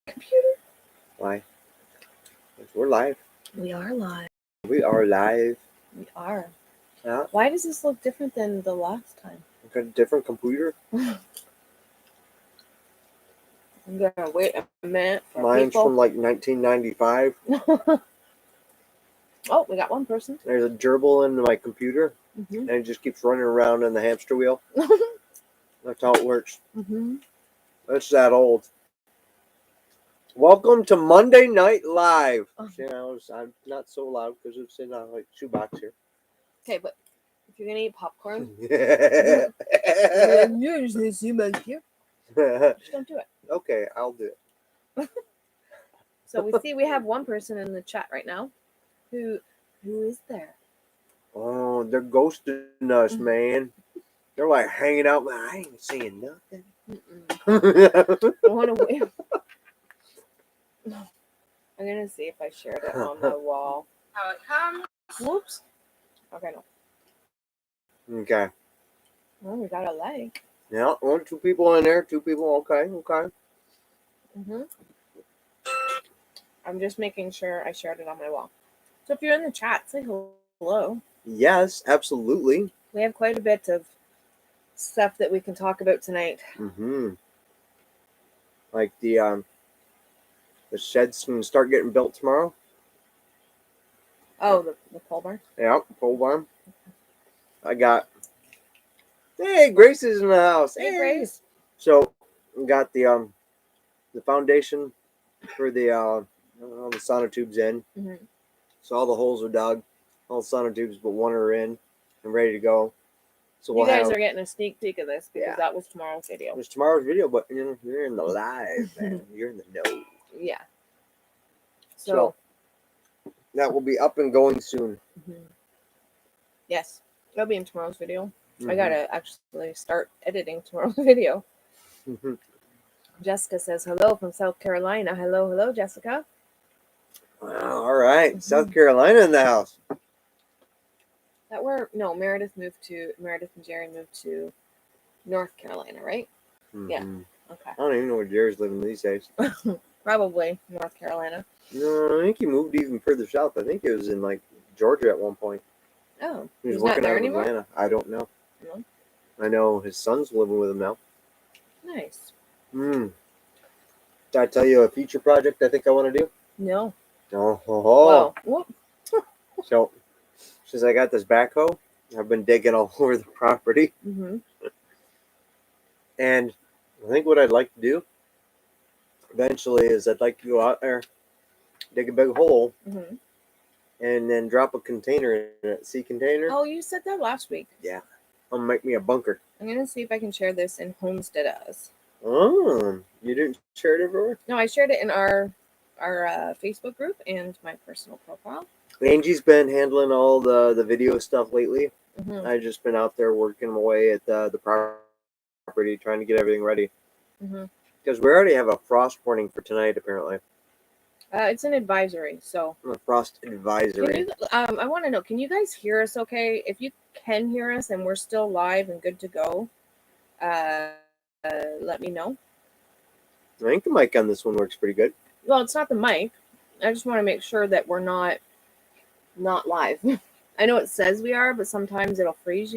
computer. Why? We're live. We are live. We are live. We are. Yeah. Why does this look different than the last time? We've got a different computer. I'm gonna wait a minute for Mine's people. from like 1995. Oh, we got one person. There's a gerbil in my computer, Mm-hmm. and it just keeps running around in the hamster wheel. That's how it works. Mm-hmm. It's that old. Welcome to Monday Night Live. Oh. See, I'm not so loud because it's in a shoebox here. Okay, but if you're gonna eat popcorn, Yeah. you're just gonna see my here. Just don't do it. Okay, I'll do it. So we have one person in the chat right now. Who is there? Oh, they're ghosting us, man. They're like hanging out. I ain't saying nothing. I want to wait. I'm gonna see if I shared it on my wall. How it comes. Whoops. Okay, no. Okay. Well, we got a like. Yeah, two people in there. Two people. Okay. Mm-hmm. I'm just making sure I shared it on my wall. So if you're in the chat, say hello. Yes, absolutely. We have quite a bit of stuff that we can talk about tonight. Mm-hmm. Like the sheds can start getting built tomorrow. Oh, the pole barn? Yeah, pole barn. I got. Hey, Grace is in the house. Hey, Grace. So we got the foundation for the sonotubes in. Mm-hmm. So all the holes are dug, all the sonotubes but one are in and ready to go. So you guys are getting a sneak peek of this because that was tomorrow's video. It was tomorrow's video, but you're in the live, man. You're in the know. Yeah. So that will be up and going soon. Mm-hmm. Yes, that'll be in tomorrow's video. Mm-hmm. I gotta actually start editing tomorrow's video. Mm-hmm. Jessica says hello from South Carolina. Hello, Jessica. Wow, all right. Mm-hmm. South Carolina in the house. Meredith and Jerry moved to North Carolina, right? Mm-hmm. Yeah. Okay. I don't even know where Jerry's living these days. Probably North Carolina. No, I think he moved even further south. I think it was in like Georgia at one point. Oh, he's not working there out of anymore? Atlanta. I don't know. No. I know his son's living with him now. Nice. Did I tell you a future project I think I want to do? No. Oh. Well, So, since I got this backhoe, I've been digging all over the property. Mm-hmm. And I think what I'd like to do eventually is I'd like to go out there, dig a big hole, mm-hmm. and then drop a container in it. Sea container. Oh, you said that last week. Yeah. I'll make me a bunker. I'm going to see if I can share this in Homestead Us. Oh, you didn't share it everywhere? No, I shared it in our Facebook group and my personal profile. Angie's been handling all the video stuff lately. Mm-hmm. I've just been out there working away at the property, trying to get everything ready. Mm-hmm. Because we already have a frost warning for tonight, apparently. It's an advisory, so. A frost advisory. I want to know, can you guys hear us okay? If you can hear us and we're still live and good to go, let me know. I think the mic on this one works pretty good. Well, it's not the mic. I just want to make sure that we're not live. I know it says we are, but sometimes it'll freeze,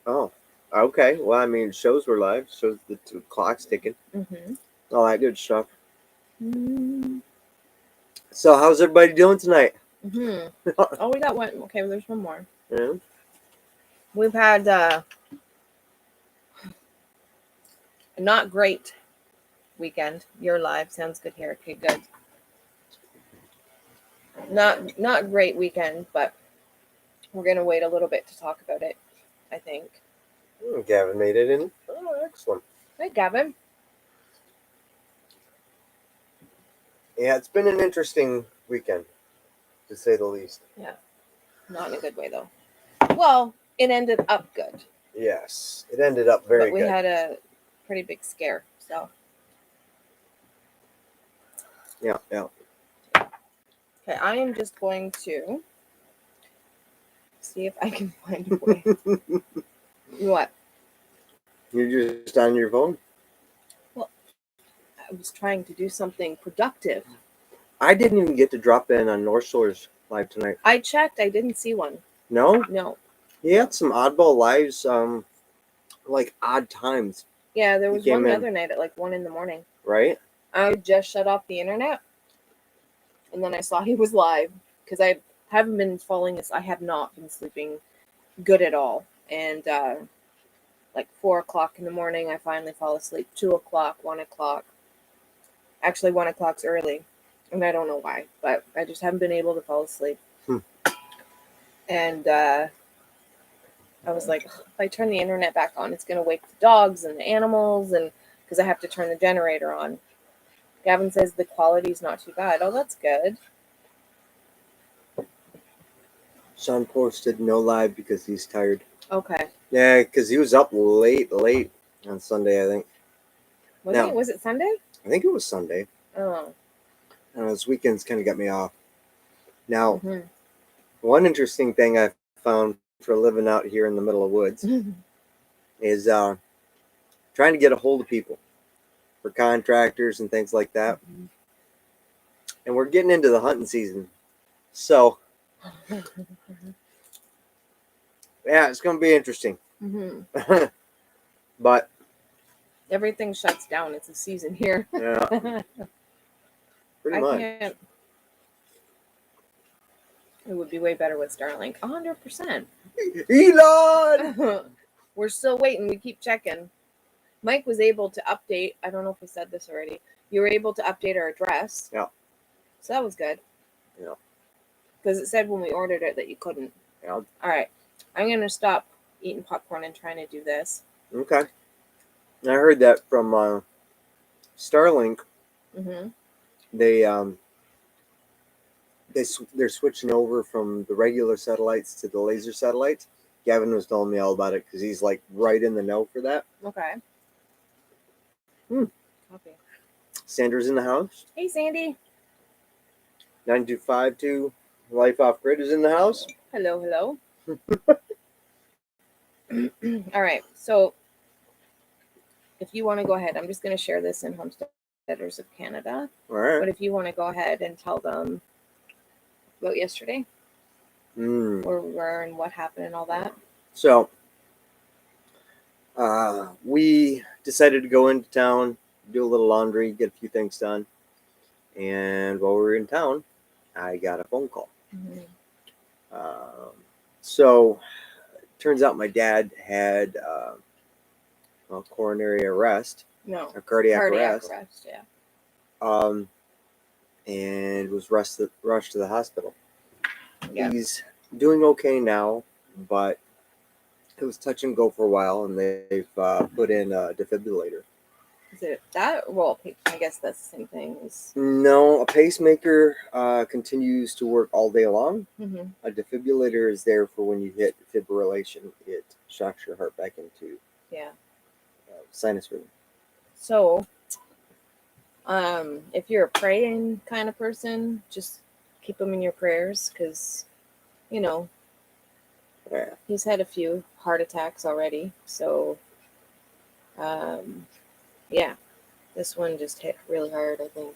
Oh, okay. Well, I mean, it shows we're live. Shows the clock's ticking. Mm-hmm. All that good stuff. Mm-hmm. So, how's everybody doing tonight? Mm-hmm. Oh, we got one. Okay, well, there's one more. Yeah. We've had a not great weekend. You're live. Sounds good here. Okay, good. Not great weekend, but we're gonna wait a little bit to talk about it, I think. Gavin made it in. Oh, excellent. Hey, Gavin. Yeah, it's been an interesting weekend, to say the least. Yeah, not in a good way though. Well, it ended up good. Yes, it ended up very good. But we had a pretty big scare, so. Yeah. Okay, I am just going to see if I can find a way. What? You're just on your phone? Well, I was trying to do something productive. I didn't even get to drop in on North Shores live tonight. I checked. I didn't see one. No? No. He had some oddball lives, like odd times, Yeah, there He was came one the in. other night at like 1 a.m. right? I just shut off the internet, and then I saw he was live because I haven't been falling. I have not been sleeping good at all, and like 4 o'clock in the morning, I finally fall asleep. 2 o'clock, 1 o'clock. Actually, 1 o'clock's early, and I don't know why, but I just haven't been able to fall asleep. And I was like, if I turn the internet back on, it's gonna wake the dogs and the animals, and because I have to turn the generator on. Gavin says the quality's not too bad. Oh, that's good. Sean posted no live because he's tired. Okay. Yeah, because he was up late on Sunday, I think. Was it Sunday? I think it was Sunday. Oh. This weekend's kind of got me off. Now, Mhm. one interesting thing I found for living out here in the middle of woods is trying to get a hold of people for contractors and things like that. Mhm. And we're getting into the hunting season. So, yeah, it's going to be interesting. Mhm. But, Everything shuts down. It's a season here. yeah, pretty I much. can't. It would be way better with Starlink. 100%. Elon! We're still waiting. We keep checking. Mike was able to update. I don't know if we said this already. You were able to update our address. Yeah. So that was good. Yeah. Because it said when we ordered it that you couldn't. Yeah. All right. I'm going to stop eating popcorn and trying to do this. Okay. I heard that from Starlink. Mm-hmm. They're switching over from the regular satellites to the laser satellites. Gavin was telling me all about it because he's like right in the know for that. Okay. Copy. Sandra's in the house. Hey, Sandy. 9252 Life Off Grid is in the house. Hello. All right. So if you want to go ahead, I'm just going to share this in Homesteaders of Canada. All right. But if you want to go ahead and tell them about yesterday, where we were and what happened and all that. So we decided to go into town, do a little laundry, get a few things done. And while we were in town, I got a phone call. Mm-hmm. So it turns out my dad had a coronary arrest. No. A cardiac arrest. Yeah. And was rushed to the hospital. Yeah. He's doing okay now, but it was touch and go for a while, and they've put in a defibrillator. Is it that? Well, I guess that's the same thing. No, a pacemaker continues to work all day long. Mm-hmm. A defibrillator is there for when you hit fibrillation. It shocks your heart back into sinus rhythm. So, if you're a praying kind of person, just keep him in your prayers because, he's had a few heart attacks already. So, this one just hit really hard, I think.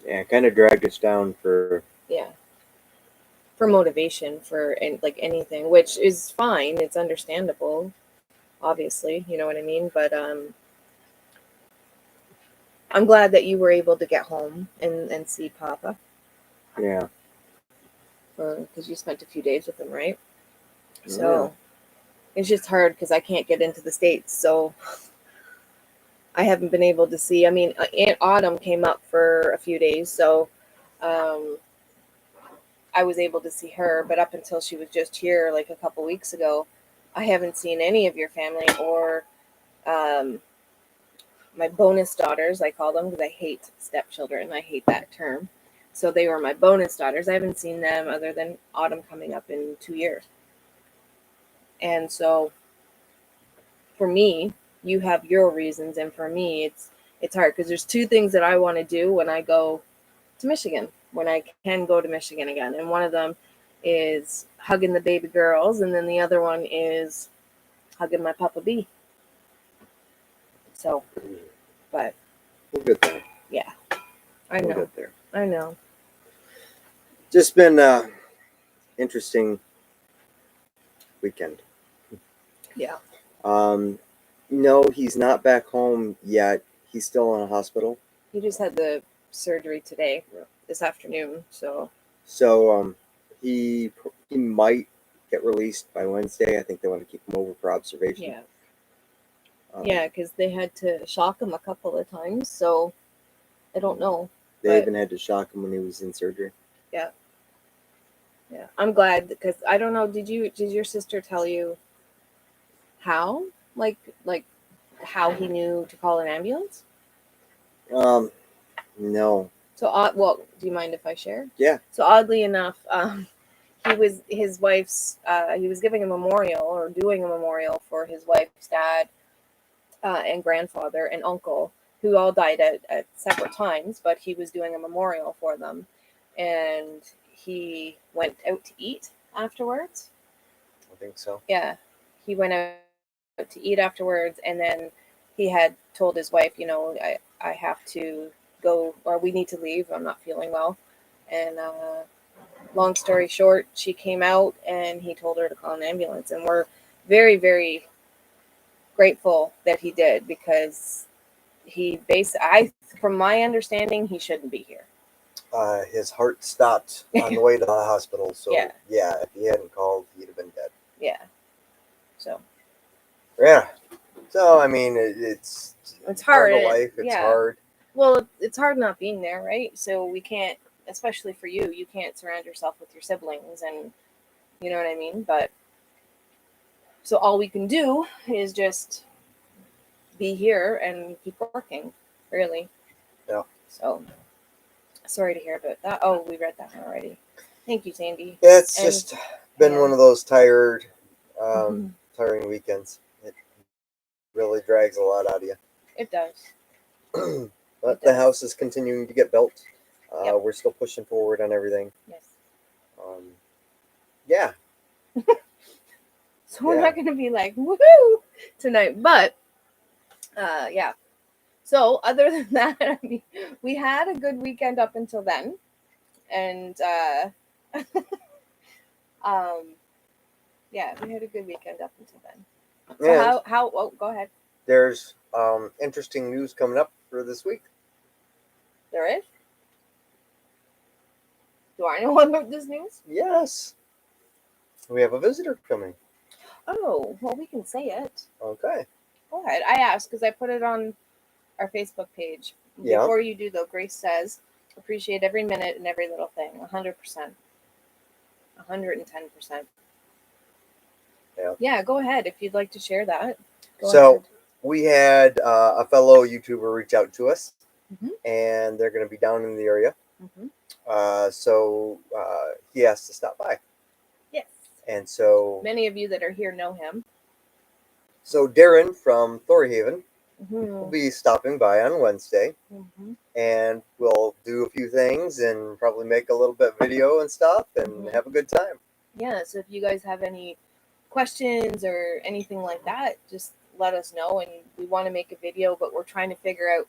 Yeah, kind of dragged us down for motivation, for anything, which is fine. It's understandable, obviously, you know what I mean? But I'm glad that you were able to get home and see Papa. Yeah. Because you spent a few days with him, right? Yeah. So it's just hard because I can't get into the States, so I haven't been able to see. I mean, Aunt Autumn came up for a few days, so I was able to see her, but up until she was just here like a couple weeks ago, I haven't seen any of your family or my bonus daughters, I call them, because I hate stepchildren. I hate that term. So they were my bonus daughters. I haven't seen them other than Autumn coming up in 2 years. And so for me, you have your reasons, and for me, it's hard because there's two things that I want to do when I go to Michigan, when I can go to Michigan again. And one of them is hugging the baby girls, and then the other one is hugging my Papa B. So, but We'll get there. Yeah, I We'll know. get there. I know. Just been interesting weekend. Yeah. No, he's not back home yet. He's still in a hospital. He just had the surgery today, Yeah. this afternoon. So So he might get released by Wednesday. I think they want to keep him over for observation. yeah, Um, yeah, because they had to shock him a couple of times. So I don't know. They But even had to shock him when he was in surgery. yeah, yeah, I'm glad because I don't know. Did your sister tell you how like how he knew to call an ambulance? No. So well, do you mind if I share? Yeah. So oddly enough, he was his wife's. He was giving a memorial or doing a memorial for his wife's dad and grandfather and uncle, who all died at separate times. But he was doing a memorial for them, and he went out to eat afterwards. I think so. Yeah, he went out to eat afterwards, and then he had told his wife, I have to go, or we need to leave. I'm not feeling well, and long story short, she came out, and he told her to call an ambulance, and we're very, very grateful that he did because from my understanding, he shouldn't be here. His heart stopped on the way to the hospital. So Yeah. if he hadn't called, he'd have been dead. Yeah. So Yeah. So I mean, it's hard. Part of life. It's hard. Well, it's hard not being there, right? So we can't, especially for you, you can't surround yourself with your siblings, and you know what I mean. But so all we can do is just be here and keep working, really. Yeah. So sorry to hear about that. Oh, we read that one already. Thank you, Sandy. Yeah, it's just been one of those tiring weekends. It really drags a lot out of you. It does. But the house is continuing to get built. Yep. We're still pushing forward on everything. Yes. Yeah. So we're not going to be like, woohoo, tonight. But, yeah. So other than that, I mean, we had a good weekend up until then. And, yeah, we had a good weekend up until then. So go ahead. There's interesting news coming up for this week. There is? Do I know about this news? Yes. We have a visitor coming. Oh, well, we can say it. Okay. Go ahead. I asked because I put it on our Facebook page. Yeah. Before you do, though, Grace says, appreciate every minute and every little thing. 100%. 110%. Yeah. Yeah, go ahead if you'd like to share that. Go ahead. We had a fellow YouTuber reach out to us, and they're going to be down in the area. So he asked to stop by. Yes. And so many of you that are here know him. So Darren from Thorhaven will be stopping by on Wednesday, and we'll do a few things and probably make a little bit of video and stuff and have a good time. Yeah, so if you guys have any questions or anything like that, just let us know. And we want to make a video, but we're trying to figure out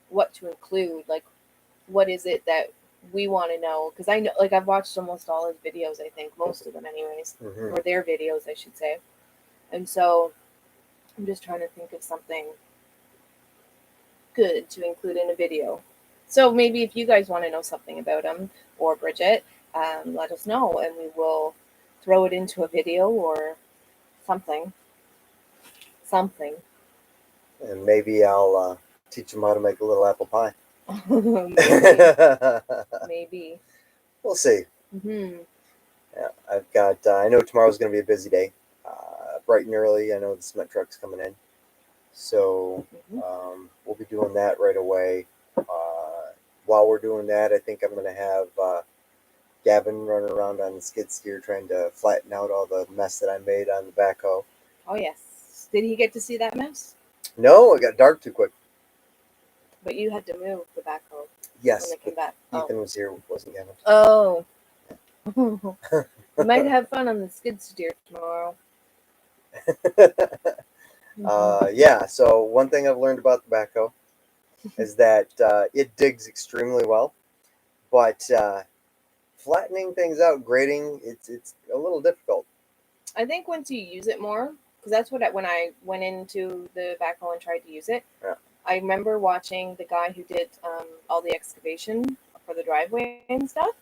what to include. Like, what is it that we want to know? Because I know, like, I've watched almost all his videos, I think, most of them anyways, or their videos, I should say. And so I'm just trying to think of something good to include in a video. So maybe if you guys want to know something about him or Bridget, let us know, and we will throw it into a video or something. And maybe I'll teach them how to make a little apple pie. Maybe. We'll see. Yeah, I've got. I know tomorrow's going to be a busy day. Bright and early. I know the cement truck's coming in, so we'll be doing that right away. While we're doing that, I think I'm going to have Gavin running around on the skid steer trying to flatten out all the mess that I made on the backhoe. Oh yes. Did he get to see that mess? No, it got dark too quick. But you had to move the backhoe. Yes. When they came back. Ethan was here, wasn't Gavin. Oh. We might have fun on the skid steer tomorrow. Yeah, so one thing I've learned about the backhoe is that it digs extremely well, but flattening things out, grading, it's a little difficult. I think once you use it more, because that's what when I went into the backhoe and tried to use it, Yeah. I remember watching the guy who did all the excavation for the driveway and stuff.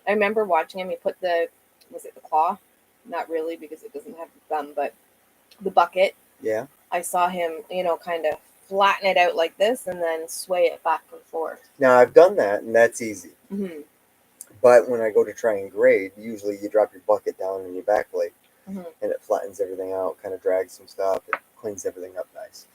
I remember watching him. He put was it the claw? Not really, because it doesn't have the thumb, but the bucket. Yeah. I saw him, kind of flatten it out like this and then sway it back and forth. Now I've done that, and that's easy. Mm-hmm. But when I go to try and grade, usually you drop your bucket down in your backplate, Mm-hmm. and it flattens everything out, kind of drags some stuff, it cleans everything up nice.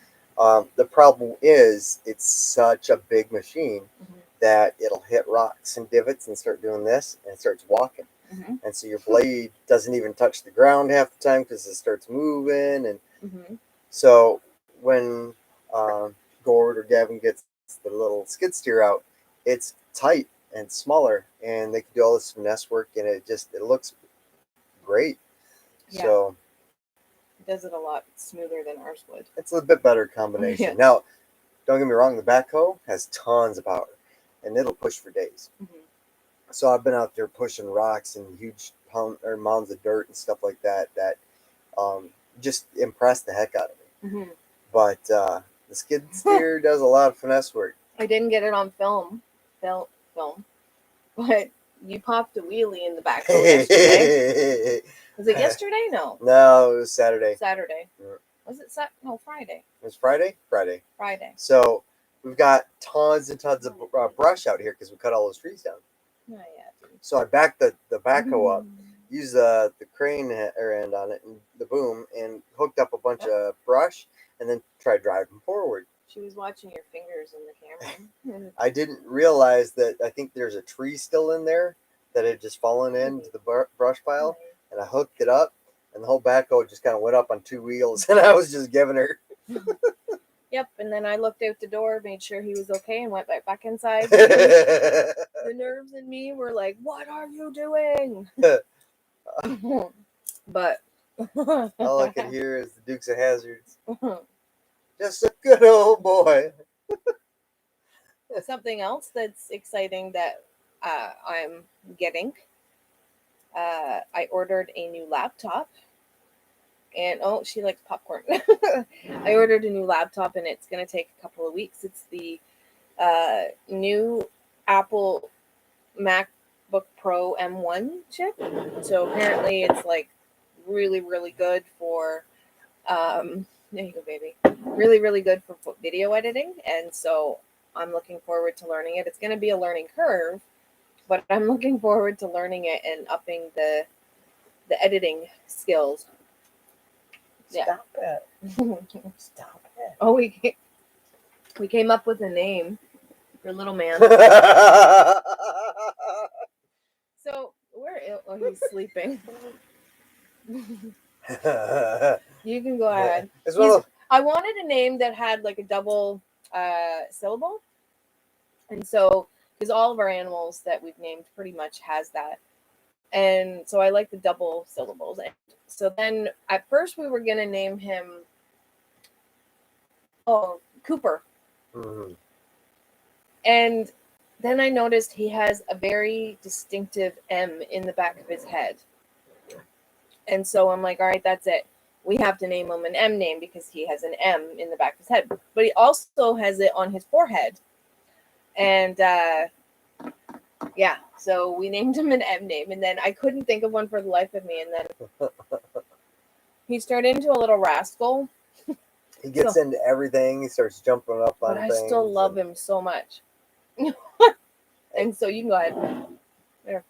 The problem is it's such a big machine Mm-hmm. that it'll hit rocks and divots and start doing this, and it starts walking. Mm-hmm. And so your blade doesn't even touch the ground half the time because it starts moving. And Mm-hmm. so when Gord or Gavin gets the little skid steer out, it's tight and smaller, and they can do all this finesse work, and it looks great. Yeah. So It does it a lot smoother than ours would. it's a bit better combination. Yeah. Now, don't get me wrong, the backhoe has tons of power, and it'll push for days. Mm-hmm. So I've been out there pushing rocks and huge mounds of dirt and stuff like that just impressed the heck out of me. Mm-hmm. But the skid steer does a lot of finesse work. I didn't get it on film, but you popped a wheelie in the backhoe yesterday. Was it yesterday? No. No, it was Saturday. Saturday. Yeah. Was it No, Friday. It was Friday? Friday. So we've got tons and tons of brush out here because we cut all those trees down. Oh, yeah, dude. So I backed the backhoe up, used the crane end on it and the boom, and hooked up a bunch of brush, and then tried driving forward. She was watching your fingers in the camera. I didn't realize that I think there's a tree still in there that had just fallen into the brush pile, and I hooked it up, and the whole backhoe just kind of went up on two wheels, and I was just giving her. Yep, and then I looked out the door, made sure he was okay, and went back inside. The nerves in me were like, "What are you doing?" But all I could hear is the Dukes of Hazzards. Just a good old boy. Something else that's exciting that I'm getting. I ordered a new laptop. And she likes popcorn. I ordered a new laptop, and it's going to take a couple of weeks. It's the new Apple MacBook Pro M1 chip. So apparently it's like really, really good for there you go, baby. Really, really good for video editing. And so I'm looking forward to learning it. It's going to be a learning curve, but I'm looking forward to learning it and upping the editing skills. Stop it. Stop it. Oh, we came up with a name for little man. So he's sleeping. You can go ahead. I wanted a name that had like a double syllable, and so because all of our animals that we've named pretty much has that, and so I like the double syllables. So then at first we were gonna name him Cooper. Mm-hmm. And then I noticed he has a very distinctive M in the back of his head. And so I'm like, all right, that's it. We have to name him an M name because he has an M in the back of his head. But he also has it on his forehead. And yeah, so we named him an M name. And then I couldn't think of one for the life of me. And then he's turned into a little rascal. He gets into everything. He starts jumping up on things. But I still love him so much. And so you can go ahead. There.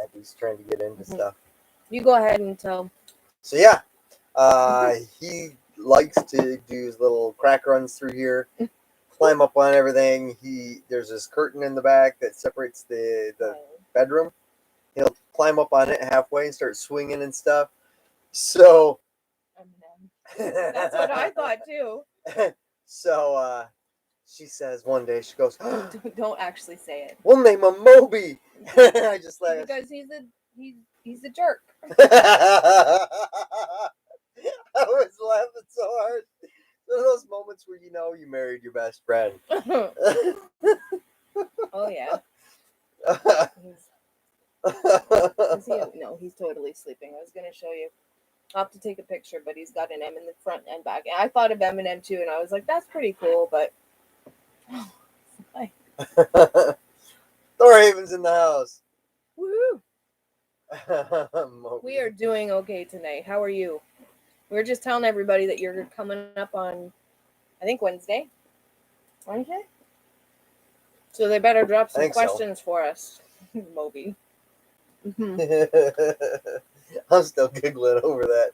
Abby's trying to get into stuff. You go ahead and tell. So yeah, he likes to do his little crack runs through here, climb up on everything. There's this curtain in the back that separates the bedroom. He'll climb up on it halfway and start swinging and stuff. So that's what I thought too. So she says one day, she goes, Don't actually say it. We'll name him Moby. I just laughed. Because he's a jerk. I was laughing so hard. those moments where you know you married your best friend. Oh yeah. Is he? No, he's totally sleeping. I was gonna show you. I'll have to take a picture, but he's got an M in the front and back. And I thought of M&M too, and I was like, that's pretty cool, but Thorhaven's in the house. woo! Moby. We are doing okay tonight. How are you? We were just telling everybody that you're coming up on, I think Wednesday. Wednesday? So they better drop some questions for us, Moby. I'm still giggling over that.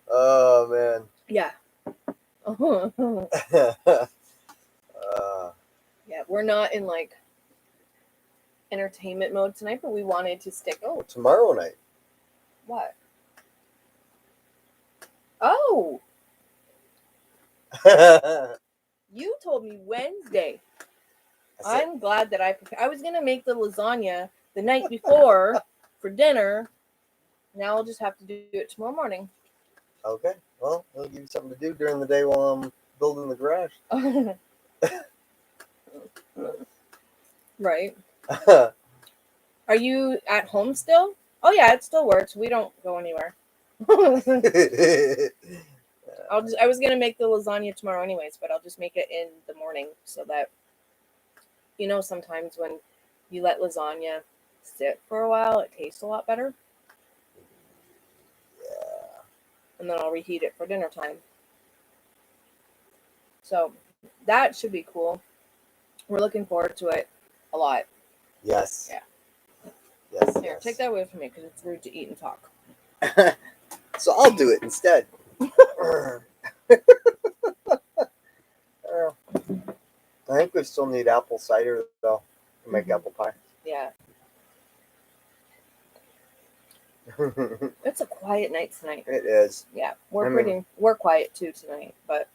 Oh man. Yeah. Yeah, we're not in like entertainment mode tonight, but we wanted to stick. Oh, tomorrow night. What? Oh, you told me Wednesday. I'm glad that I was gonna make the lasagna the night before for dinner. Now I'll just have to do it tomorrow morning. Okay. Well, it'll give you something to do during the day while I'm building the garage. Right. Are you at home still? Oh yeah, it still works. We don't go anywhere. I was gonna make the lasagna tomorrow anyways, but I'll just make it in the morning so that sometimes when you let lasagna sit for a while, it tastes a lot better. Yeah. And then I'll reheat it for dinner time. So that should be cool. We're looking forward to it a lot. Yes. Yeah. Yes. Here, yes. take that away from me because it's rude to eat and talk. So I'll do it instead. I think we still need apple cider though to make apple pie. Yeah. It's a quiet night tonight. It is. Yeah, we're quiet too tonight, but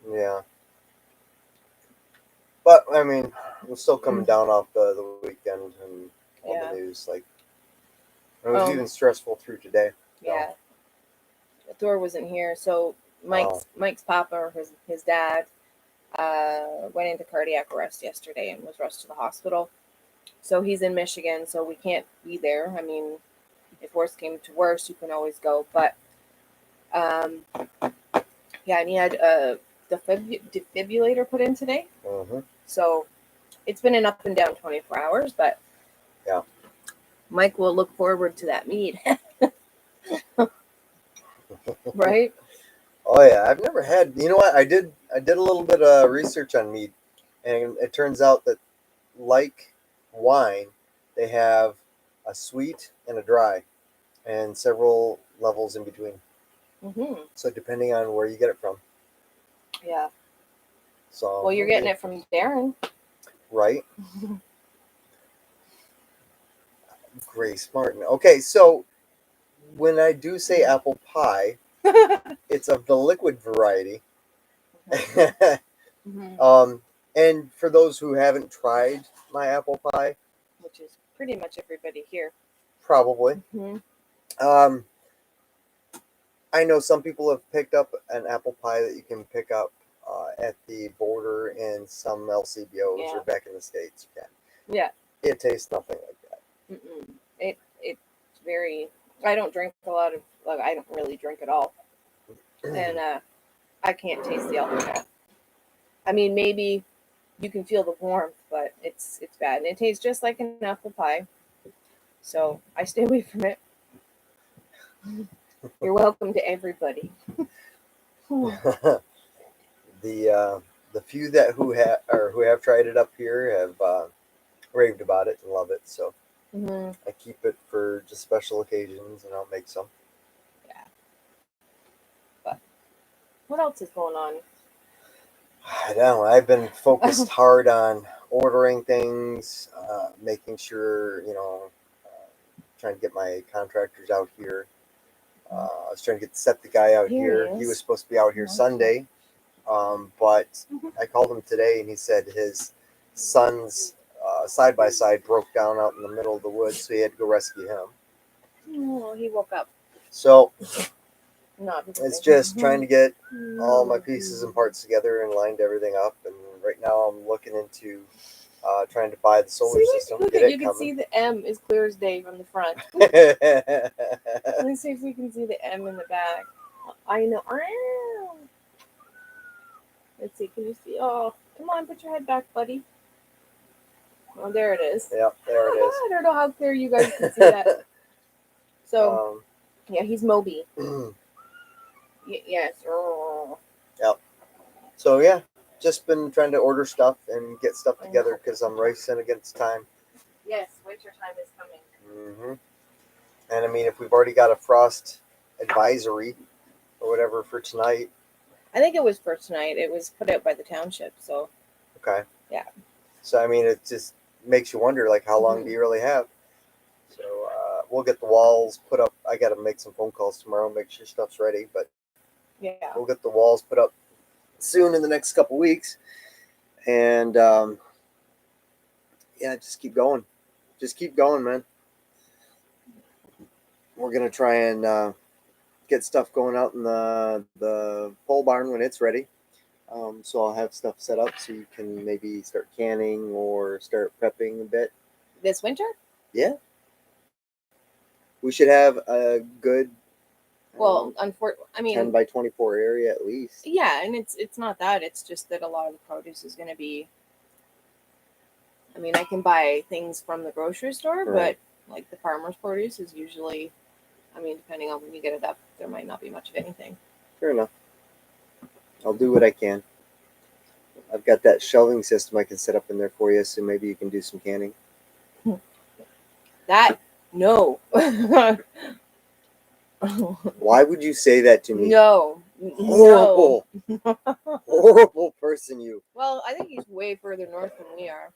yeah. But I mean, we're still coming down off the weekend and all the news. Like it was even stressful through today. Yeah. Thor wasn't here, so Mike's papa or his dad went into cardiac arrest yesterday and was rushed to the hospital. So he's in Michigan, so we can't be there. I mean, if worse came to worse, you can always go. But yeah, and he had a defibrillator put in today. Mm-hmm. So it's been an up and down 24 hours, but yeah, Mike will look forward to that mead. Right? Oh yeah, I've never had. You know what? I did a little bit of research on mead, and it turns out that, like wine, they have a sweet and a dry, and several levels in between. Mm-hmm. So depending on where you get it from. Yeah. So. Well, you're getting it from Darren. Right. Grace Martin. Okay, so when I do say apple pie, it's of the liquid variety. Mm-hmm. And for those who haven't tried my apple pie, which is pretty much everybody here, probably. Mm-hmm. I know some people have picked up an apple pie that you can pick up at the border in some LCBOs or back in the States. You can. Yeah. It tastes nothing like that. Mm-mm. It's very. I don't drink a lot of. Like, I don't really drink at all, and I can't taste the alcohol. I mean, maybe you can feel the warmth, but it's bad, and it tastes just like an apple pie. So I stay away from it. You're welcome to everybody. The few who have tried it up here have raved about it and love it. So I keep it for just special occasions, and I'll make some. Yeah. But what else is going on? I don't know. I've been focused hard on ordering things, making sure, trying to get my contractors out here. I was trying to set the guy out here. He was supposed to be out here Sunday, but I called him today, and he said his son's side-by-side broke down out in the middle of the woods, so he had to go rescue him. Oh, he woke up. So Not because It's they- just trying to get all my pieces and parts together and lined everything up. And right now I'm looking into trying to buy the solar See, system. look Get at it you can see coming. the M is clear as day from the front. Let's see if we can see the M in the back. I know. Let's see. Can you see? Oh, come on, put your head back, buddy. Oh, there it is. Yep, there it is. I don't know how clear you guys can see that. So, yeah, he's Moby. Yes. Oh. Yep. So yeah, just been trying to order stuff and get stuff together because I'm racing against time. Yes, winter time is coming. Hmm. And I mean, if we've already got a frost advisory or whatever for tonight, I think it was for tonight. It was put out by the township. So, okay. yeah. So I mean, it just makes you wonder, like, how long do you really have? So we'll get the walls put up. I got to make some phone calls tomorrow, make sure stuff's ready. But Yeah. we'll get the walls put up soon in the next couple weeks, and yeah, just keep going. Just keep going, man. We're gonna try and get stuff going out in the pole barn when it's ready. So I'll have stuff set up so you can maybe start canning or start prepping a bit. This winter? Yeah. We should have a good Well, unfortunately, I mean, 10 by 24 area at least. yeah, and it's not that. It's just that a lot of the produce is going to be. I mean, I can buy things from the grocery store, Right. but like the farmer's produce is usually. I mean, depending on when you get it up, there might not be much of anything. Fair enough. I'll do what I can. I've got that shelving system I can set up in there for you, so maybe you can do some canning. That no. Why would you say that to me? No. Horrible, No. horrible person you. Well, I think he's way further north than we are.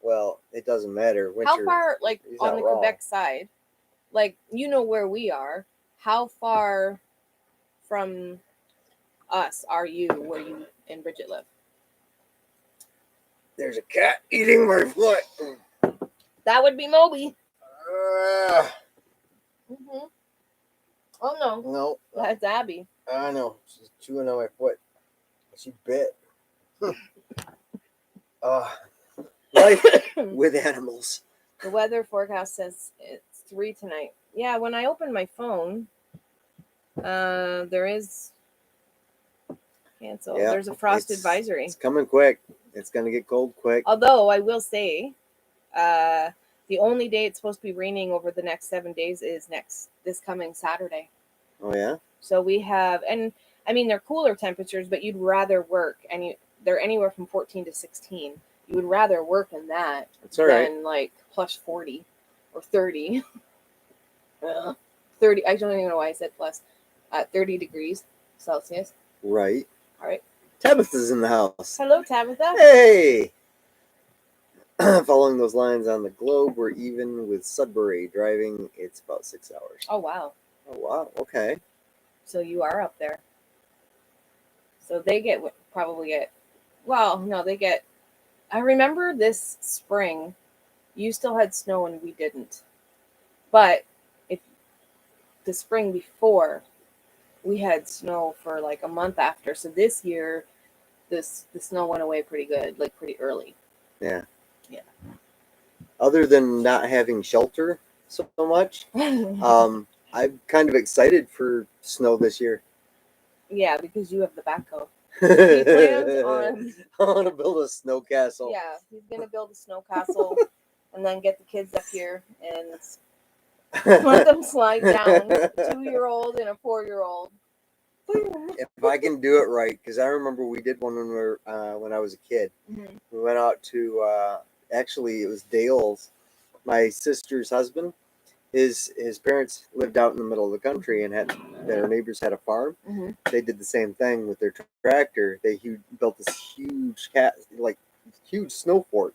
Well, it doesn't matter. Winter, How far, like he's on not the wrong. Quebec side, like you know where we are? How far from us are you where you and Bridget live? There's a cat eating my foot. That would be Moby. Uh, Mm-hmm. Oh no, no, that's Abby. I know. She's chewing on my foot. She bit. Life with animals. The weather forecast says it's 3 tonight. Yeah, when I open my phone, there is cancel. Yeah, There's a frost it's advisory. It's coming quick. It's gonna get cold quick. Although I will say, the only day it's supposed to be raining over the next 7 days is this coming Saturday. Oh yeah. So we have, and I mean they're cooler temperatures, but you'd rather work, and they're anywhere from 14 to 16. You would rather work in that That's all right. than like plus 40 or 30. 30. I don't even know why I said plus. 30 degrees Celsius. Right. All right. Tabitha's in the house. Hello, Tabitha. Hey. Following those lines on the globe, we're even with Sudbury driving. It's about 6 hours. Oh wow. Oh wow. Okay. So you are up there. So they probably get. Well, no, they get. I remember this spring, you still had snow and we didn't. But if the spring before, we had snow for like a month after. So this year, the snow went away pretty good, like pretty early. Yeah. Yeah. Other than not having shelter so much, I'm kind of excited for snow this year. Yeah, because you have the backhoe. He plans on- I want to build a snow castle. Yeah, he's gonna build a snow castle and then get the kids up here and let them slide down. A 2-year-old and a 4-year-old. If I can do it right, because I remember we did one when I was a kid. Mhm. We went out to actually it was Dale's, my sister's husband. His parents lived out in the middle of the country and their neighbors had a farm. Mhm. They did the same thing with their tractor. They built this huge snow fort,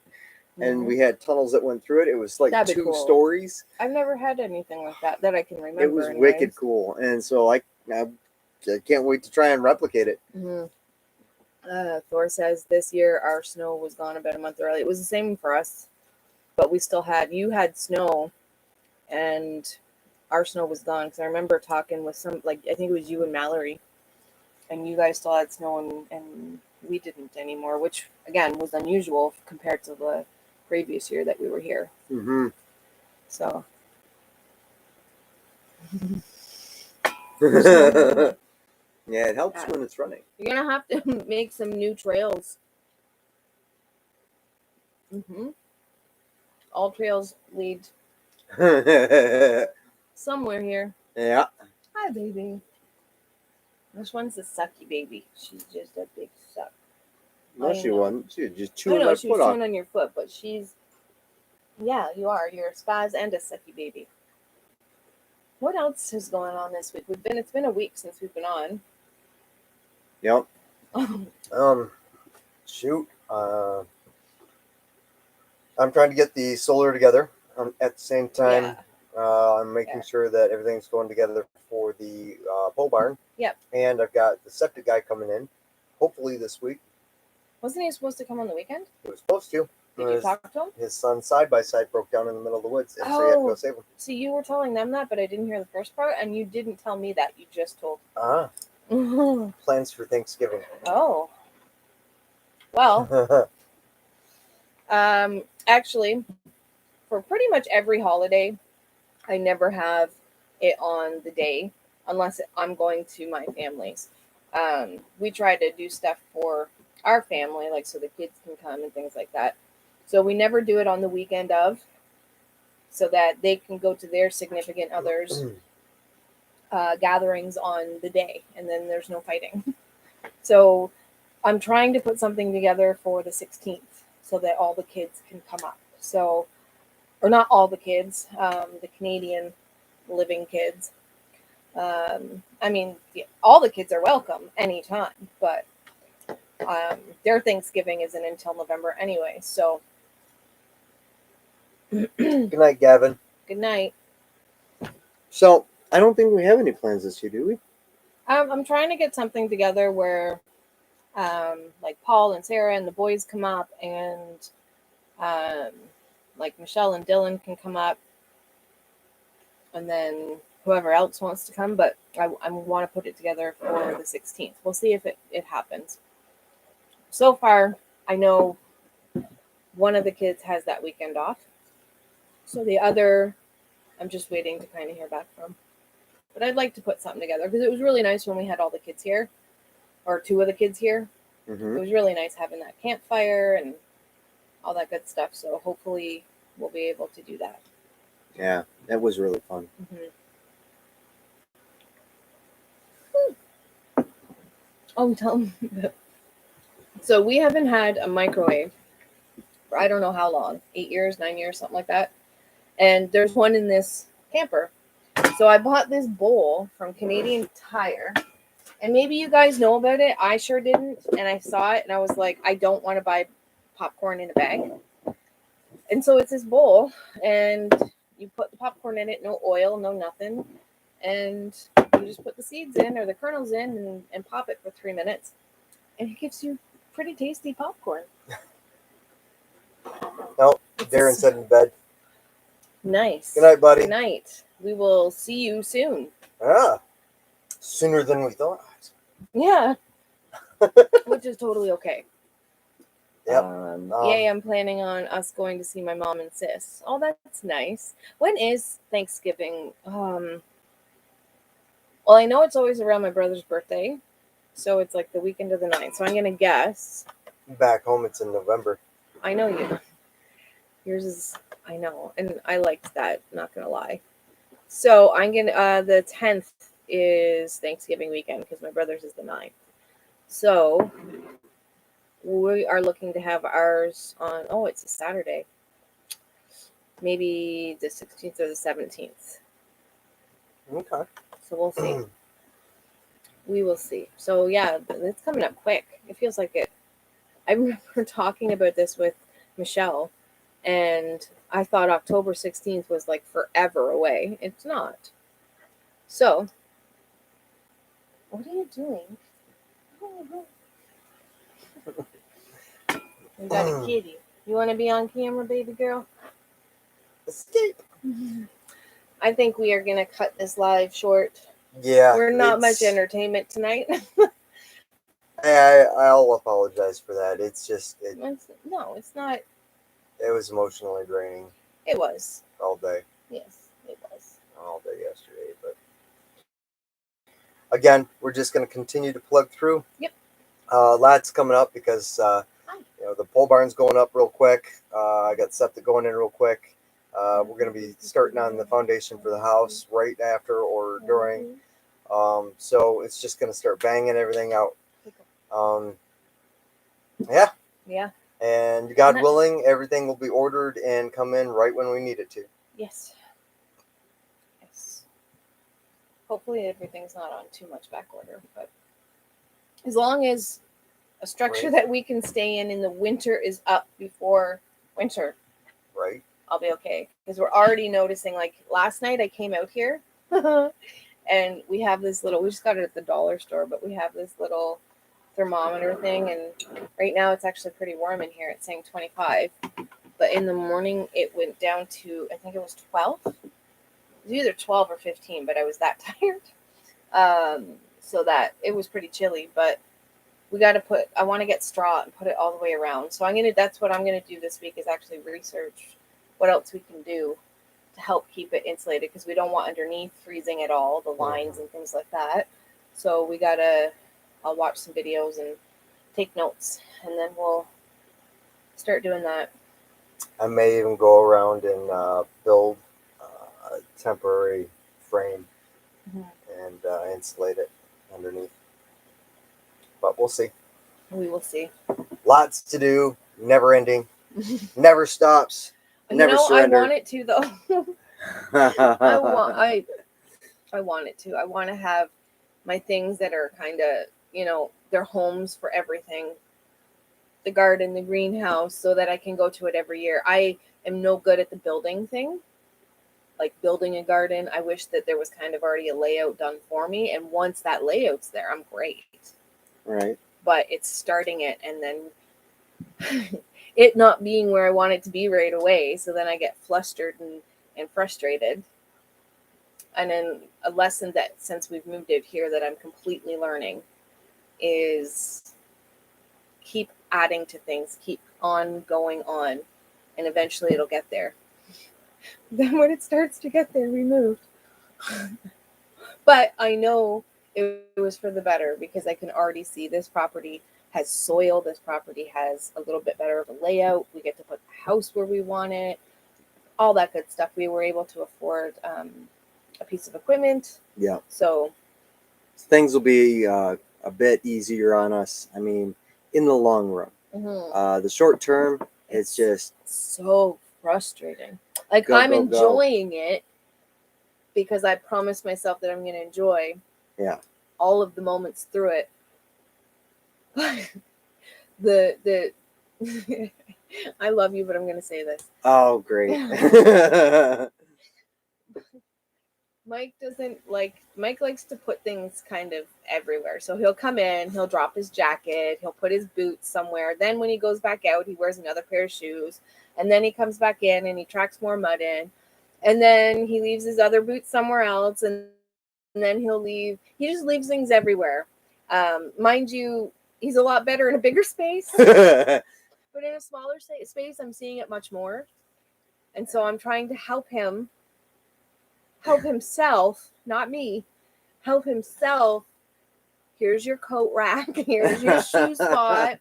and we had tunnels that went through it. It was like That'd be 2 cool. stories. I've never had anything like that I can remember. It was anyways. wicked cool, and so I can't wait to try and replicate it. Mm-hmm. Thor says this year our snow was gone about a month early. It was the same for us, but you had snow, and our snow was gone. Because I remember talking with some, like, I think it was you and Mallory, and you guys still had snow, and we didn't anymore, which, again, was unusual compared to the previous year that we were here. Mm-hmm. So. Yeah, it helps when it's running. You're going to have to make some new trails. All trails lead somewhere here. Yeah. Hi, baby. This one's a sucky baby. She's just a big suck. No, she wasn't. She was just I chewing know my she was foot off. chewing on your foot, but she's. Yeah, you are. You're a spaz and a sucky baby. What else is going on this week? It's been a week since we've been on. Yep. Shoot. I'm trying to get the solar together. At the same time, I'm making sure that everything's going together for the pole barn. Yep. And I've got the septic guy coming in, hopefully this week. Wasn't he supposed to come on the weekend? He was supposed to. Did you talk to him? His son's side-by-side broke down in the middle of the woods, and so he had to go save him. See, you were telling them that, but I didn't hear the first part, and you didn't tell me that. You just told. Plans for Thanksgiving. Oh. Well, actually, for pretty much every holiday, I never have it on the day unless I'm going to my family's. We try to do stuff for our family, like so the kids can come and things like that. So we never do it on the weekend of, so that they can go to their significant others' gatherings on the day, and then there's no fighting. So I'm trying to put something together for the 16th so that all the kids can come up. So, or not all the kids, the Canadian living kids. I mean, all the kids are welcome anytime, but their Thanksgiving isn't until November anyway. So, Good night, Gavin. Good night. So, I don't think we have any plans this year, do we? I'm trying to get something together where, like Paul and Sarah and the boys come up, and like Michelle and Dylan can come up, and then whoever else wants to come. But I want to put it together for the 16th. We'll see if it happens. So far, I know one of the kids has that weekend off. So the other, I'm just waiting to kind of hear back from. But I'd like to put something together because it was really nice when we had all the kids here, or two of the kids here. Mm-hmm. It was really nice having that campfire and all that good stuff. So hopefully we'll be able to do that. Yeah, that was really fun. Mm-hmm. Oh, tell me. So we haven't had a microwave for I don't know how long, 8 years, 9 years, something like that. And there's one in this camper. So I bought this bowl from Canadian Tire. And maybe you guys know about it. I sure didn't. And I saw it and I was like, I don't want to buy popcorn in a bag. And so it's this bowl. And you put the popcorn in it, no oil, no nothing. And you just put the seeds in or the kernels in and pop it for 3 minutes. And it gives you pretty tasty popcorn. No, Darren's heading to bed. Nice. Good night, buddy. Good night. We will see you soon. Sooner than we thought. Yeah. Which is totally okay. Yep. I'm planning on us going to see my mom and sis. Oh, that's nice. When is Thanksgiving? Well, I know it's always around my brother's birthday. So it's like the weekend of the 9th. So I'm going to guess. Back home, it's in November. I know you. Yours is, I know. And I liked that, not going to lie. So I'm going to, the 10th is Thanksgiving weekend because my brother's is the 9th. So we are looking to have ours on, it's a Saturday. Maybe the 16th or the 17th. Okay. So we'll see. We will see. So yeah, it's coming up quick. It feels like it. I remember talking about this with Michelle, and I thought October 16th was like forever away. It's not. So, what are you doing? We got a kitty. You want to be on camera, baby girl? Escape. I think we are going to cut this live short. Yeah, We're not much entertainment tonight. I'll apologize for that. It's just No, it's not. it was emotionally draining It was. all day. Yes, it was. All day yesterday, but again, we're just going to continue to plug through. Yep. Lots coming up because the pole barn's going up real quick. I got septic going in real quick. We're going to be starting on the foundation for the house right after or during. So it's just going to start banging everything out. Yeah. Yeah. And God willing, everything will be ordered and come in right when we need it to. Yes. Yes. Hopefully everything's not on too much back order, but as long as a structure that we can stay in the winter is up before winter, right, I'll be okay. Because we're already noticing, like last night I came out here and we have this little, we just got it at the dollar store, but we have this little thermometer thing, and right now it's actually pretty warm in here. It's saying 25, but in the morning it went down to, I think it was 12. It was either 12 or 15, but I was that tired. So that it was pretty chilly, but we got to I want to get straw and put it all the way around. So that's what I'm going to do this week, is actually research what else we can do to help keep it insulated, because we don't want underneath freezing at all, the lines and things like that. So I'll watch some videos and take notes, and then we'll start doing that. I may even go around and build a temporary frame and insulate it underneath. But we'll see. We will see. Lots to do, never ending, never stops, never surrender. I want it to, though. I want it to. I want to have my things that are kind of, they're homes for everything. The garden, the greenhouse, so that I can go to it every year. I am no good at the building thing, like building a garden. I wish that there was kind of already a layout done for me, and once that layout's there, I'm great. Right. But it's starting it and then it not being where I want it to be right away, so then I get flustered and frustrated. And then a lesson that since we've moved out here that I'm completely learning is keep adding to things, keep on going on, and eventually it'll get there. Then when it starts to get there, we moved. But I know it was for the better, because I can already see this property has soil. This property has a little bit better of a layout. We get to put the house where we want it, all that good stuff. We were able to afford a piece of equipment. Yeah. So things will be a bit easier on us. I mean, in the long run. The short term, it's just so frustrating. Like I'm enjoying it because I promised myself that I'm going to enjoy all of the moments through it. the I love you, but I'm going to say this. Oh, great. Mike likes to put things kind of everywhere. So he'll come in, he'll drop his jacket, he'll put his boots somewhere. Then when he goes back out, he wears another pair of shoes. And then he comes back in and he tracks more mud in. And then he leaves his other boots somewhere else. And then he just leaves things everywhere. Mind you, he's a lot better in a bigger space. But in a smaller space, I'm seeing it much more. And so I'm trying to help himself, not me, help himself. Here's your coat rack. Here's your shoe spot.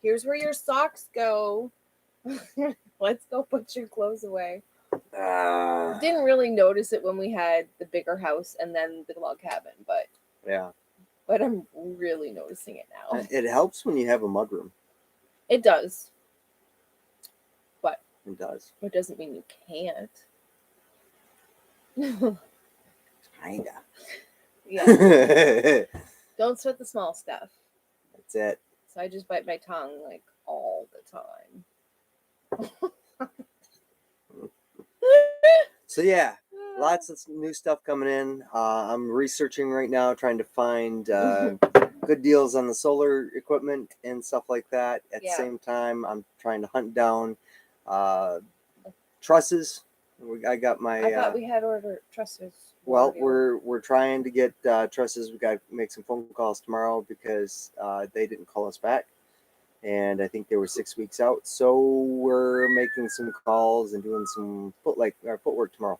Here's where your socks go. Let's go put your clothes away. Didn't really notice it when we had the bigger house and then the log cabin, but but I'm really noticing it now. It helps when you have a mudroom. It does. But it does. It doesn't mean you can't. Kinda. Yeah. Don't sweat the small stuff. That's it. So I just bite my tongue like all the time. So yeah, lots of new stuff coming in. I'm researching right now, trying to find good deals on the solar equipment and stuff like that. At the same time, I'm trying to hunt down trusses. I got my. I thought we had ordered trusses. Well, we're trying to get trusses. We got to make some phone calls tomorrow because they didn't call us back, and I think they were 6 weeks out. So we're making some calls and doing some footwork tomorrow.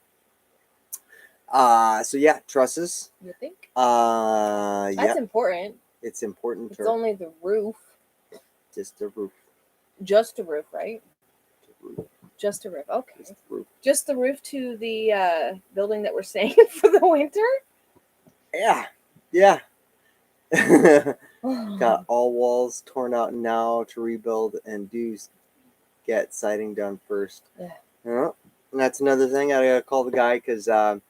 So yeah, trusses. You think? That's That's important. It's important. It's only the roof. Just the roof. Just a roof, right? Roof. Just a roof. Okay. Just the roof. Just the roof to the building that we're staying for the winter. Yeah. Yeah. Got all walls torn out now to rebuild and get siding done first. Yeah. And that's another thing. I gotta call the guy because I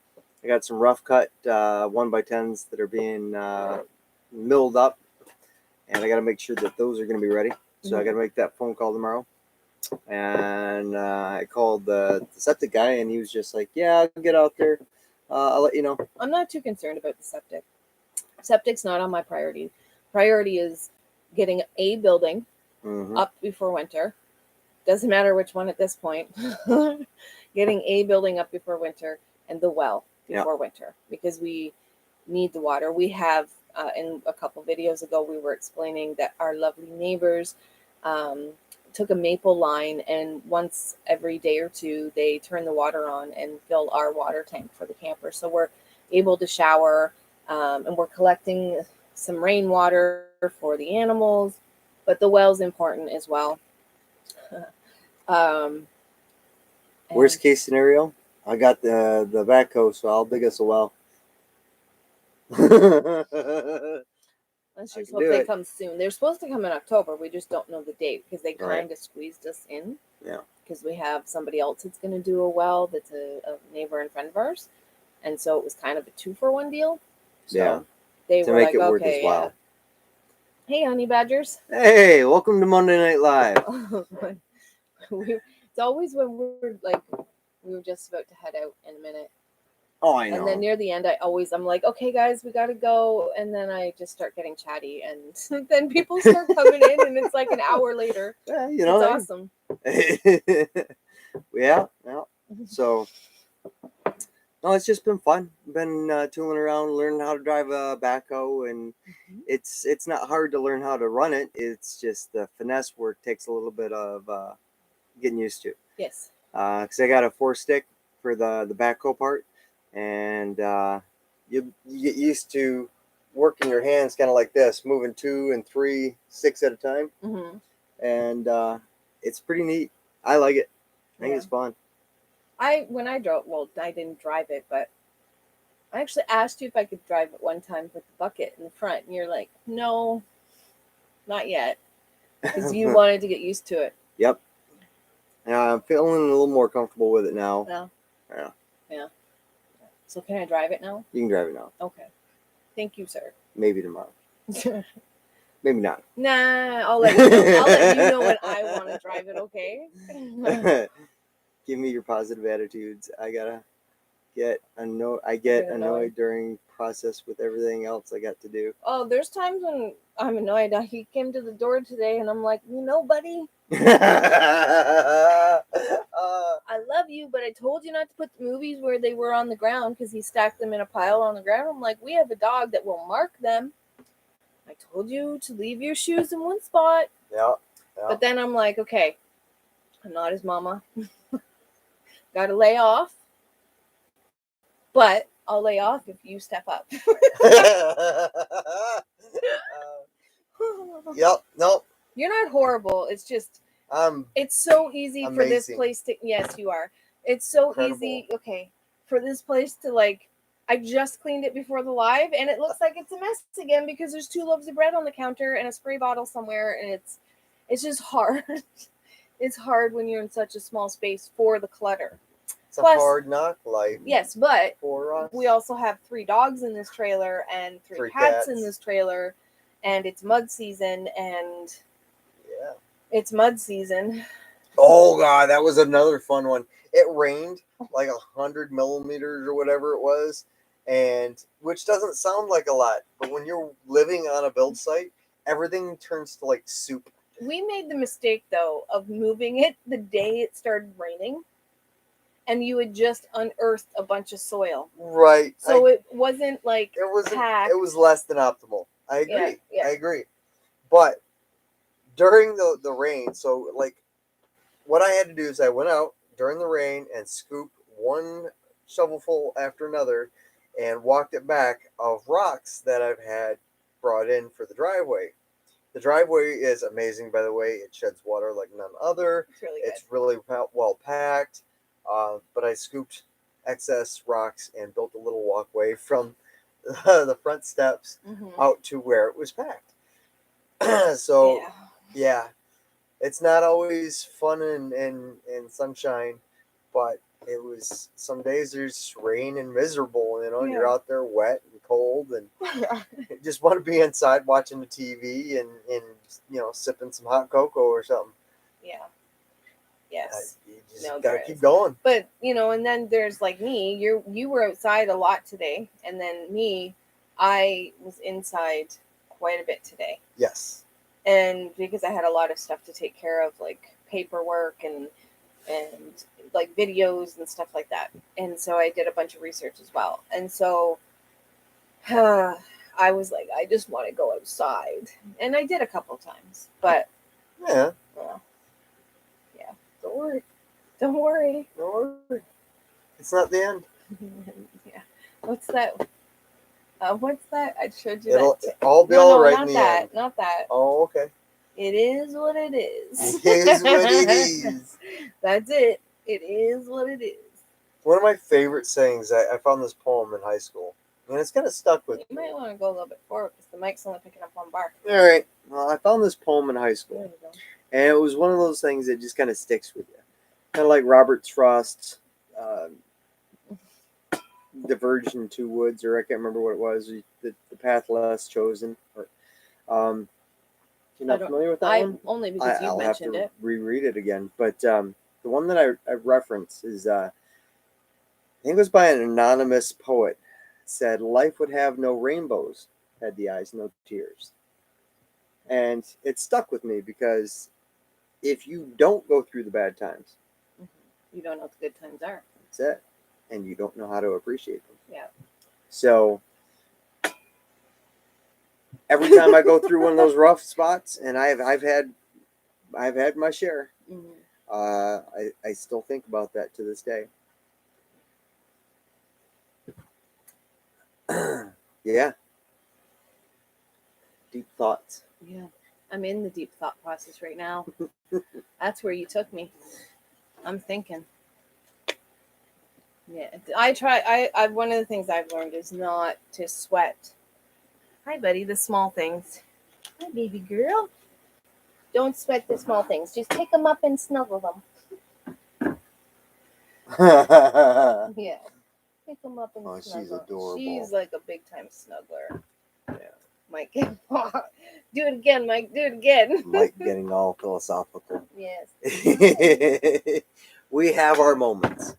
got some rough cut 1x10s that are being milled up, and I gotta make sure that those are gonna be ready. So I gotta make that phone call tomorrow. And I called the septic guy, and he was just like, "Yeah, I'll get out there. I'll let you know." I'm not too concerned about the septic. Septic's not on my priority. Priority is getting a building up before winter. Doesn't matter which one at this point. Getting a building up before winter and the well before winter, because we need the water. We have, in a couple videos ago, we were explaining that our lovely neighbors took a maple line, and once every day or two, they turn the water on and fill our water tank for the camper. So we're able to shower, and we're collecting some rainwater for the animals, but the well's important as well. Worst case scenario, I got the backhoe, so I'll dig us a well. Let's just hope they come soon. They're supposed to come in October. We just don't know the date because they kind of squeezed us in. Yeah. Because we have somebody else that's going to do a well that's a neighbor and friend of ours. And so it was kind of a 2-for-1 deal. So they were like, okay, yeah. Hey, honey badgers. Hey, welcome to Monday Night Live. It's always when we're like, we were just about to head out in a minute. Oh, I know. And then near the end, I'm like, okay, guys, we got to go. And then I just start getting chatty. And then people start coming in, and it's like an hour later. Yeah, you know. It's awesome. Yeah. So, no, it's just been fun. Been tooling around, learning how to drive a backhoe. And it's not hard to learn how to run it. It's just the finesse work takes a little bit of getting used to. Yes. Because I got a 4-stick for the backhoe part. And you get used to working your hands kind of like this, moving 2 and 3 sticks at a time. And it's pretty neat. I like it. I think it's fun. When I drove, well, I didn't drive it, but I actually asked you if I could drive it one time with the bucket in the front. And you're like, no, not yet. Because you wanted to get used to it. Yep. I'm feeling a little more comfortable with it now. Yeah. So can I drive it now? You can drive it now. Okay. Thank you, sir. Maybe tomorrow. Maybe not. Nah, I'll let you know. I'll let you know when I want to drive it, okay? Give me your positive attitudes. I gotta get annoyed. I get annoyed during process with everything else I got to do. Oh, there's times when I'm annoyed. He came to the door today, and I'm like, buddy, I love you, but I told you not to put the movies where they were on the ground because he stacked them in a pile on the ground. I'm like, we have a dog that will mark them. I told you to leave your shoes in one spot. Yeah. But then I'm like, okay, I'm not his mama. Got to lay off. But I'll lay off if you step up. Yep. Nope. You're not horrible. It's just, it's so easy for this place to, yes, you are. It's so easy, okay, for this place to I just cleaned it before the live, and it looks like it's a mess again because there's 2 loaves of bread on the counter and a spray bottle somewhere, and it's just hard. It's hard when you're in such a small space for the clutter. It's a hard knock life. Yes, but for us. We also have 3 dogs in this trailer and 3 cats in this trailer, and it's mud season, and it's mud season. Oh God, that was another fun one. It rained like 100 millimeters or whatever it was, and which doesn't sound like a lot, but when you're living on a build site, everything turns to like soup. We made the mistake though of moving it the day it started raining, and you had just unearthed a bunch of soil. Right. So it wasn't like packed. It was less than optimal. I agree. Yeah, yeah. I agree. But during the rain, so like what I had to do is I went out during the rain and scooped one shovelful after another and walked it back of rocks that I've had brought in for the driveway. The driveway is amazing, by the way. It sheds water like none other. It's really good. It's really well packed. But I scooped excess rocks and built a little walkway from the front steps out to where it was packed. So, yeah, it's not always fun and sunshine, but it was some days there's rain and miserable, and you're out there wet and cold and you just want to be inside watching the TV and sipping some hot cocoa or something. Yeah. Yes. You just gotta keep going. But and then there's like me. You were outside a lot today, and then me, I was inside quite a bit today. Yes. And because I had a lot of stuff to take care of, like paperwork and like videos and stuff like that, and so I did a bunch of research as well. And so I was like, I just want to go outside, and I did a couple times, but yeah. Don't worry. It's not the end. Yeah. What's that? I showed you It'll that. all be all right in the that. end. Not that. Oh, okay. It is what it is. It is what it is. That's it. It is what it is. One of my favorite sayings, I found this poem in high school, and it's kind of stuck with me. You might want to go a little bit forward because the mic's only picking up one bar. All right. Well, I found this poem in high school, There you go. and it was one of those things that just kind of sticks with you. Kind of like Robert Frost's Divergent Two Woods, or I can't remember what it was, the Path Less Chosen. Or, you're not familiar with that one? Only because you mentioned it. I'll have to reread it again. But the one that I reference is, I think it was by an anonymous poet. It said, "Life would have no rainbows, had the eyes no tears." And it stuck with me because if you don't go through the bad times, you don't know what the good times are. That's it. And you don't know how to appreciate them. Yeah. So every time I go through one of those rough spots, and I've had my share, I still think about that to this day. Yeah. Deep thoughts. Yeah. I'm in the deep thought process right now. That's where you took me. I'm thinking. Yeah. I one of the things I've learned is not to sweat. Hi, buddy. The small things. Hi, baby girl. Don't sweat the small things. Just pick them up and snuggle them. Yeah. Pick them up and snuggle. She's adorable. She's like a big time snuggler. Yeah. Mike, do it again, Mike. Do it again. Mike getting all philosophical. Yes. We have our moments.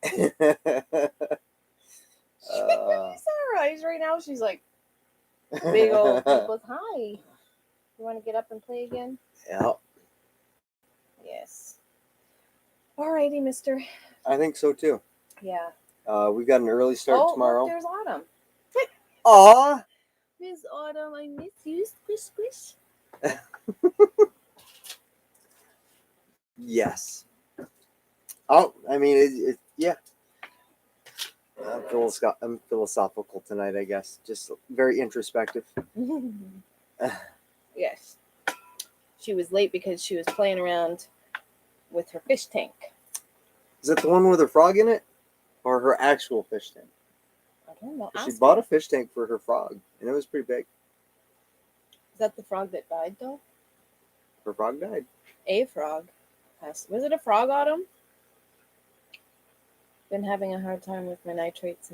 You saw her eyes right now. She's like, big old people's hi. You want to get up and play again? Yeah. Yes. Alrighty, mister. I think so too. Yeah. We got an early start tomorrow. Look, there's Autumn. Aw. Miss Autumn, I miss you. Squish, squish. Yes. Oh, I mean, yeah. I'm philosophical tonight, I guess. Just very introspective. Yes. She was late because she was playing around with her fish tank. Is that the one with a frog in it? Or her actual fish tank? I don't know. She bought a fish tank for her frog, and it was pretty big. Is that the frog that died, though? Her frog died. A frog. Was it a frog, Autumn? Been having a hard time with my nitrates.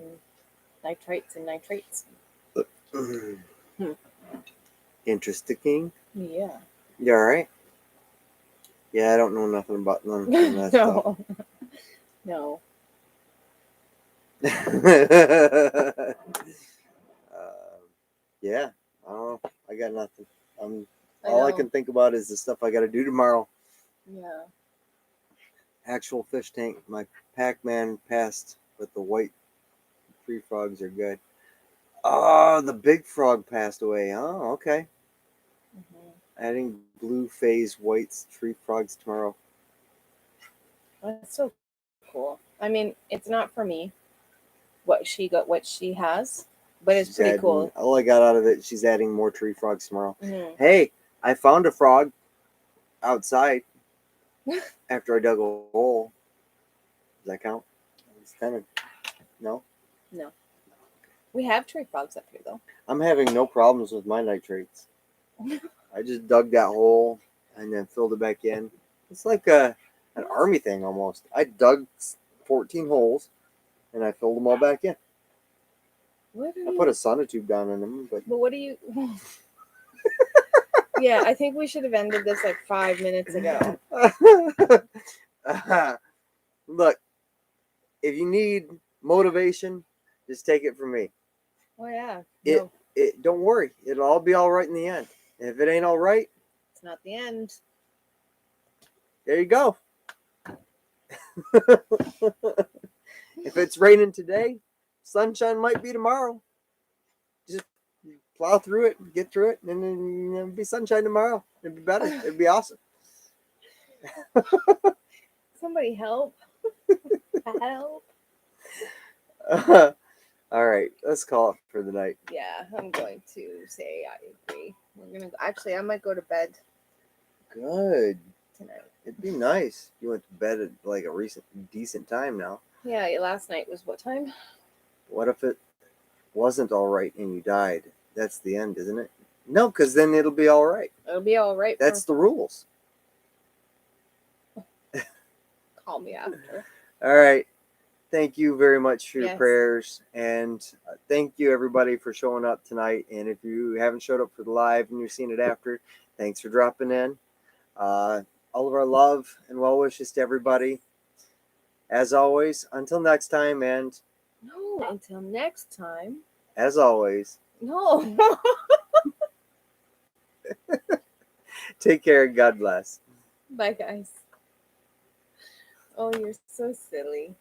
Interesting. Yeah. You all right? Yeah, I don't know nothing about none of that stuff. No. Yeah, I don't know. I got nothing. All I can think about is the stuff I got to do tomorrow. Yeah. Actual fish tank. My Pac-Man passed, but the white tree frogs are good. Oh, the big frog passed away. Oh, okay. Mhm. Adding blue phase whites tree frogs tomorrow. That's so cool. I mean, it's not for me what she has, but it's She's pretty adding, cool. all I got out of it, she's adding more tree frogs tomorrow. Mhm. Hey, I found a frog outside after I dug a hole. Does that count? It's kind of no. No, we have tree frogs up here though. I'm having no problems with my nitrates. I just dug that hole and then filled it back in. It's like an army thing almost. I dug 14 holes and I filled them all back in. What are I you? put a sonotube down in them, but But what do you? Yeah, I think we should have ended this like 5 minutes ago. look, if you need motivation, just take it from me. Oh yeah, It no, it don't worry, it'll all be all right in the end. And if it ain't all right, it's not the end. there you go. If it's raining today, sunshine might be tomorrow. Just plow through it, get through it, and then it'll be sunshine tomorrow. It'd be better. It'd be awesome. Somebody help! Help! All right, let's call it for the night. Yeah, I'm going to say I agree. We're gonna go. Actually, I might go to bed Good. tonight. It'd be nice. You went to bed at like a decent time now. Yeah, last night was what time? What if it wasn't all right and you died? That's the end, isn't it? No, because then it'll be all right. It'll be all right. That's the rules. Call me after. All right. Thank you very much for your Yes. prayers. And thank you, everybody, for showing up tonight. And if you haven't showed up for the live and you're seeing it after, thanks for dropping in. All of our love and well wishes to everybody. As always, until next time, and No, until next time. as always, No. take care and God bless. Bye, guys. Oh, you're so silly.